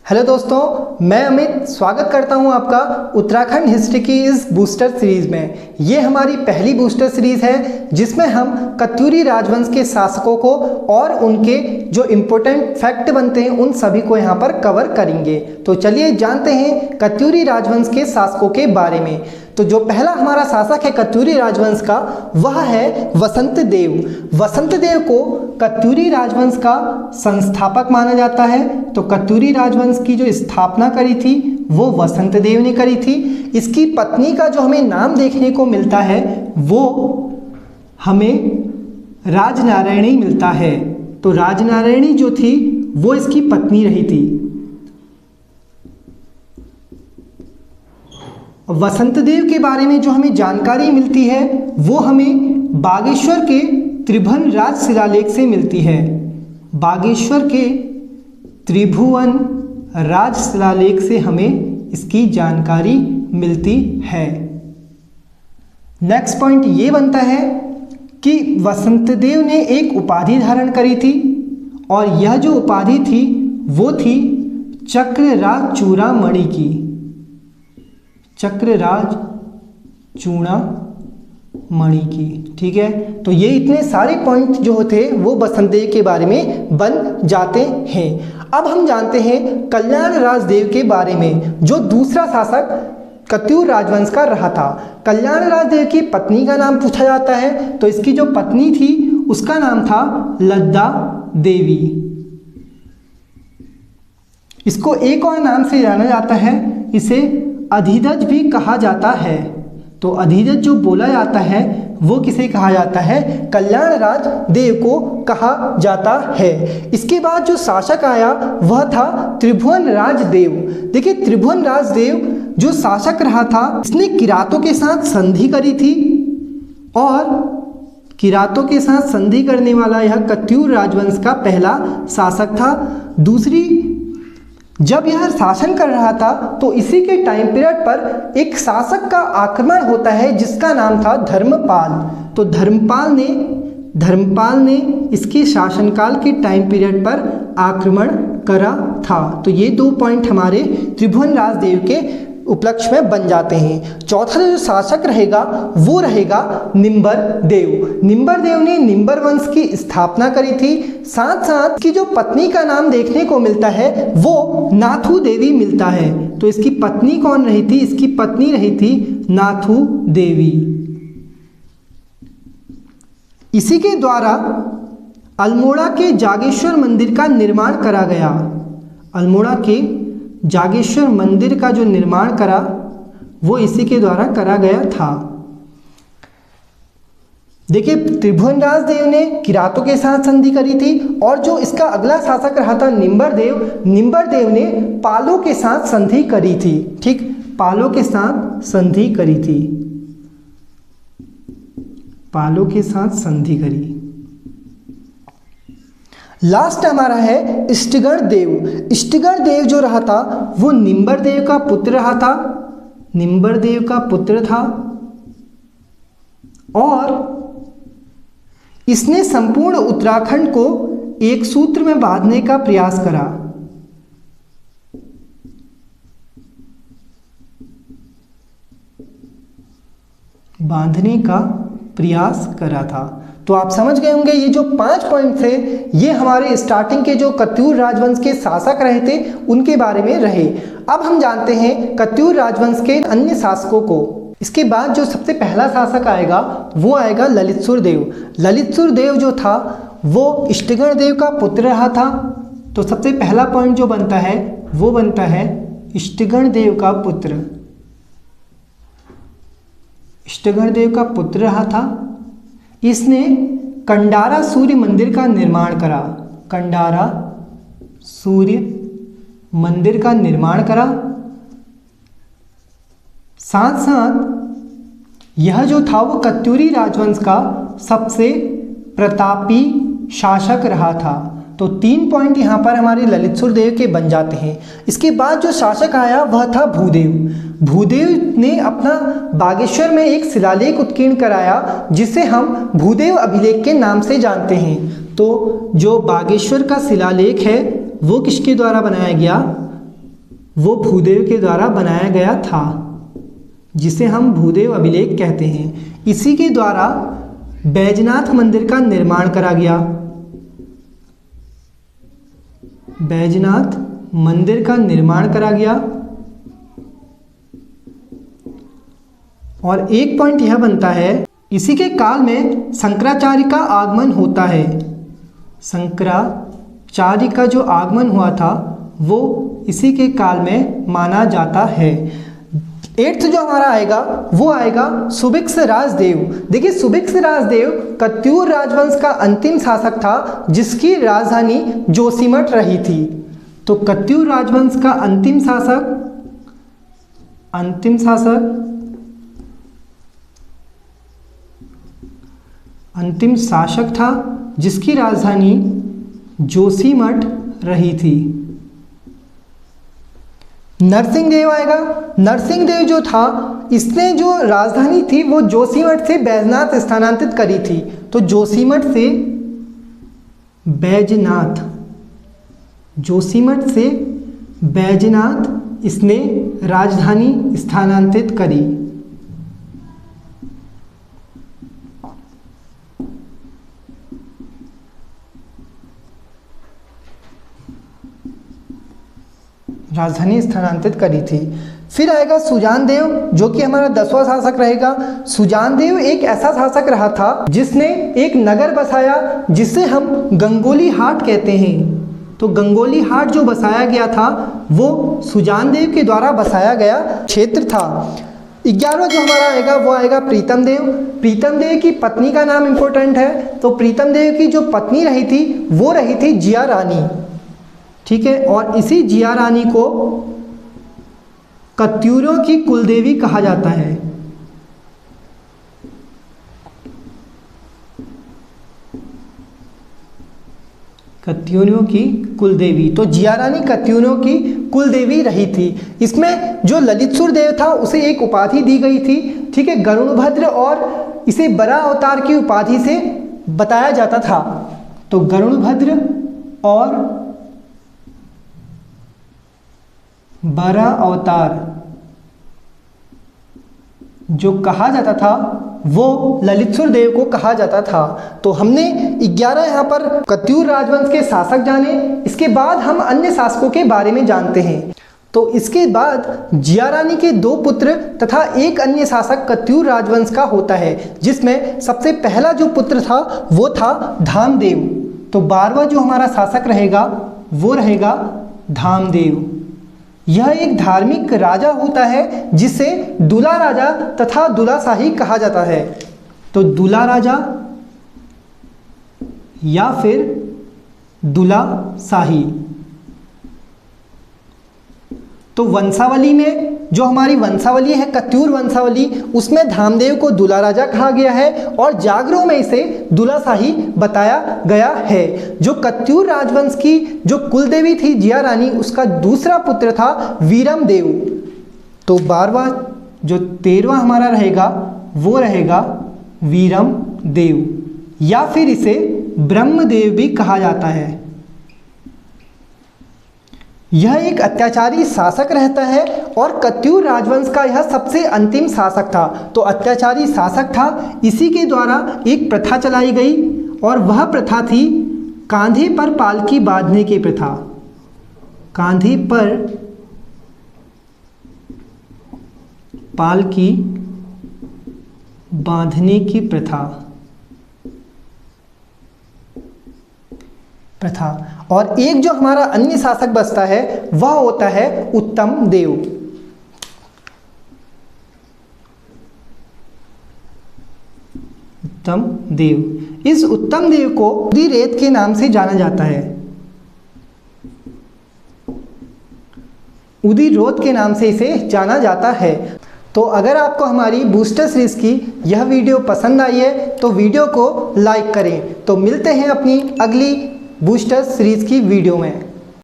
Hello दोस्तों, मैं अमित स्वागत करता हूं आपका उत्तराखंड हिस्ट्री की इस बूस्टर सीरीज़ में। ये हमारी पहली बूस्टर सीरीज़ है जिसमें हम कत्यूरी राजवंश के शासकों को और उनके जो इम्पोर्टेंट फैक्ट बनते हैं उन सभी को यहाँ पर कवर करेंगे। तो चलिए जानते हैं कत्यूरी राजवंश के शासकों के बारे में। तो जो पहला हमारा शासक है कत्यूरी राजवंश का वह है वसंत देव। वसंत देव को कत्यूरी राजवंश का संस्थापक माना जाता है। तो कत्यूरी राजवंश की जो स्थापना करी थी वो वसंत देव ने करी थी। इसकी पत्नी का जो हमें नाम देखने को मिलता है वो हमें राजनारायणी मिलता है। तो राजनारायणी जो थी वो इसकी पत्नी रही थी। वसंत देव के बारे में जो हमें जानकारी मिलती है वो हमें बागेश्वर के त्रिभुवन राज शिलालेख से मिलती है। बागेश्वर के त्रिभुवन राज शिलालेख से हमें इसकी जानकारी मिलती है। नेक्स्ट पॉइंट ये बनता है कि वसंत देव ने एक उपाधि धारण करी थी और यह जो उपाधि थी वो थी चक्रराज चूड़ामणि की। चक्रराज चूड़ामणि की, ठीक है। तो ये इतने सारे पॉइंट जो होते वो वसंत देव के बारे में बन जाते हैं। अब हम जानते हैं कल्याण राजदेव के बारे में जो दूसरा शासक कत्यूर राजवंश का रहा था। कल्याण राजदेव की पत्नी का नाम पूछा जाता है तो इसकी जो पत्नी थी उसका नाम था लद्दा देवी। इसको एक और नाम से जाना जाता है, इसे अधिधज भी कहा जाता है। तो अधिधज जो बोला जाता है वो किसे कहा जाता है? कल्याण राज देव को कहा जाता है। इसके बाद जो शासक आया वह था त्रिभुवन राजदेव। देखिए त्रिभुवन राजदेव जो शासक रहा था इसने किरातों के साथ संधि करी थी और किरातों के साथ संधि करने वाला यह कत्यूर राजवंश का पहला शासक था। दूसरी, जब यह शासन कर रहा था तो इसी के टाइम पीरियड पर एक शासक का आक्रमण होता है जिसका नाम था धर्मपाल। तो धर्मपाल ने इसके शासनकाल के टाइम पीरियड पर आक्रमण करा था। तो ये दो पॉइंट हमारे त्रिभुवन राजदेव के उपलक्ष्य में बन जाते हैं। चौथा जो शासक रहेगा वो रहेगा निम्बर देव। निम्बर देव ने निम्बर वंश की स्थापना करी थी। साथ साथ की जो पत्नी का नाम देखने को मिलता है वो नाथू देवी मिलता है। तो इसकी पत्नी कौन रही थी? इसकी पत्नी रही थी नाथू देवी। इसी के द्वारा अल्मोड़ा के जागेश्वर मंदिर का निर्माण करा गया। अल्मोड़ा के जागेश्वर मंदिर का जो निर्माण करा वो इसी के द्वारा करा गया था। देखिए त्रिभुवन राजदेव ने किरातों के साथ संधि करी थी और जो इसका अगला शासक रहा था निम्बर देव ने पालों के साथ संधि करी थी। ठीक, पालों के साथ संधि करी थी। पालों के साथ संधि करी। लास्ट हमारा है इष्टगण देव। इष्टगण देव जो रहा था वो निम्बर देव का पुत्र रहा था। निम्बर देव का पुत्र था और इसने संपूर्ण उत्तराखंड को एक सूत्र में बांधने का प्रयास करा। बांधने का प्रयास करा था। तो आप समझ गए होंगे ये जो 5 पॉइंट थे ये हमारे स्टार्टिंग के जो कत्यूर राजवंश के शासक रहे थे उनके बारे में रहे। अब हम जानते हैं कत्यूर राजवंश के अन्य शासकों को। इसके बाद जो सबसे पहला शासक आएगा वो आएगा ललितसुर देव। ललितसुर देव जो था वो इष्टगण देव का पुत्र रहा था। तो सबसे पहला पॉइंट जो बनता है वो बनता है इष्टगण देव का पुत्र। इष्टगण देव का पुत्र रहा था। इसने कंडारा सूर्य मंदिर का निर्माण करा। कंडारा सूर्य मंदिर का निर्माण करा। साथ साथ यह जो था वो कत्यूरी राजवंश का सबसे प्रतापी शासक रहा था। तो 3 पॉइंट यहाँ पर हमारे ललितसुर देव के बन जाते हैं। इसके बाद जो शासक आया वह था भूदेव। भूदेव ने अपना बागेश्वर में एक शिलालेख उत्कीर्ण कराया जिसे हम भूदेव अभिलेख के नाम से जानते हैं। तो जो बागेश्वर का शिलालेख है वो किसके द्वारा बनाया गया? वो भूदेव के द्वारा बनाया गया था, जिसे हम भूदेव अभिलेख कहते हैं। इसी के द्वारा बैजनाथ मंदिर का निर्माण करा गया। बैजनाथ मंदिर का निर्माण करा गया। और एक पॉइंट यह बनता है, इसी के काल में शंकराचार्य का आगमन होता है। शंकराचार्य का जो आगमन हुआ था वो इसी के काल में माना जाता है। 8th जो हमारा आएगा वो आएगा सुभिक्ष राजदेव। देखिए सुभिक्ष राजदेव कत्यूर राजवंश का अंतिम शासक था, जिसकी राजधानी जोशीमठ रही थी। तो कत्यूर राजवंश का अंतिम शासक था, जिसकी राजधानी जोशीमठ रही थी। नरसिंहदेव आएगा। नरसिंहदेव जो था, इसने जो राजधानी थी वो जोशीमठ से बैजनाथ स्थानांतरित करी थी। तो जोशीमठ से बैजनाथ इसने राजधानी स्थानांतरित करी। राजधानी स्थानांतरित करी थी। फिर आएगा सुजानदेव, जो कि हमारा 10वां शासक रहेगा। सुजानदेव एक ऐसा शासक रहा था जिसने एक नगर बसाया जिसे हम गंगोली हाट कहते हैं। तो गंगोली हाट जो बसाया गया था वो सुजानदेव के द्वारा बसाया गया क्षेत्र था। 11वां जो हमारा आएगा वो आएगा प्रीतमदेव। प्रीतमदेव की पत्नी का नाम इंपॉर्टेंट है। तो प्रीतमदेव की जो पत्नी रही थी वो रही थी जिया रानी, ठीक है। और इसी जिया रानी को कत्यूरों की कुलदेवी कहा जाता है। कत्यूरों की कुलदेवी। तो जिया रानी कत्यूरों की कुलदेवी रही थी। इसमें जो ललितसुर देव था उसे एक उपाधि दी गई थी, ठीक है, गरुणभद्र, और इसे बरा अवतार की उपाधि से बताया जाता था। तो गरुणभद्र और बरा अवतार जो कहा जाता था वो ललितसुर देव को कहा जाता था। तो हमने 11 यहाँ पर कत्यूर राजवंश के शासक जाने। इसके बाद हम अन्य शासकों के बारे में जानते हैं। तो इसके बाद जिया रानी के 2 पुत्र तथा एक अन्य शासक कत्यूर राजवंश का होता है, जिसमें सबसे पहला जो पुत्र था वो था धामदेव। तो 12वां जो हमारा शासक रहेगा वो रहेगा धामदेव। यह एक धार्मिक राजा होता है जिसे दुला राजा तथा दुलाशाही कहा जाता है। तो दुला राजा या फिर दुलाशाही। तो वंशावली में जो हमारी वंशावली है कत्यूर वंशावली, उसमें धामदेव को दुला राजा कहा गया है और जागरों में इसे दुलाशाही बताया गया है। जो कत्यूर राजवंश की जो कुलदेवी थी जिया रानी, उसका दूसरा पुत्र था वीरमदेव। तो 12वां जो 13वां हमारा रहेगा वो रहेगा वीरमदेव, या फिर इसे ब्रह्मदेव भी कहा जाता है। यह एक अत्याचारी शासक रहता है और कत्यूर राजवंश का यह सबसे अंतिम शासक था। तो अत्याचारी शासक था, इसी के द्वारा एक प्रथा चलाई गई और वह प्रथा थी कांधे पर पालकी बांधने की प्रथा। कांधे पर पालकी बांधने की प्रथा। और एक जो हमारा अन्य शासक बचता है वह होता है उत्तम देव। उत्तम देव। इस उत्तम देव को उदीरेत के नाम से जाना जाता है। उदीरोत के नाम से इसे जाना जाता है। तो अगर आपको हमारी बूस्टर सीरीज की यह वीडियो पसंद आई है तो वीडियो को लाइक करें। तो मिलते हैं अपनी अगली बूस्टर सीरीज की वीडियो में।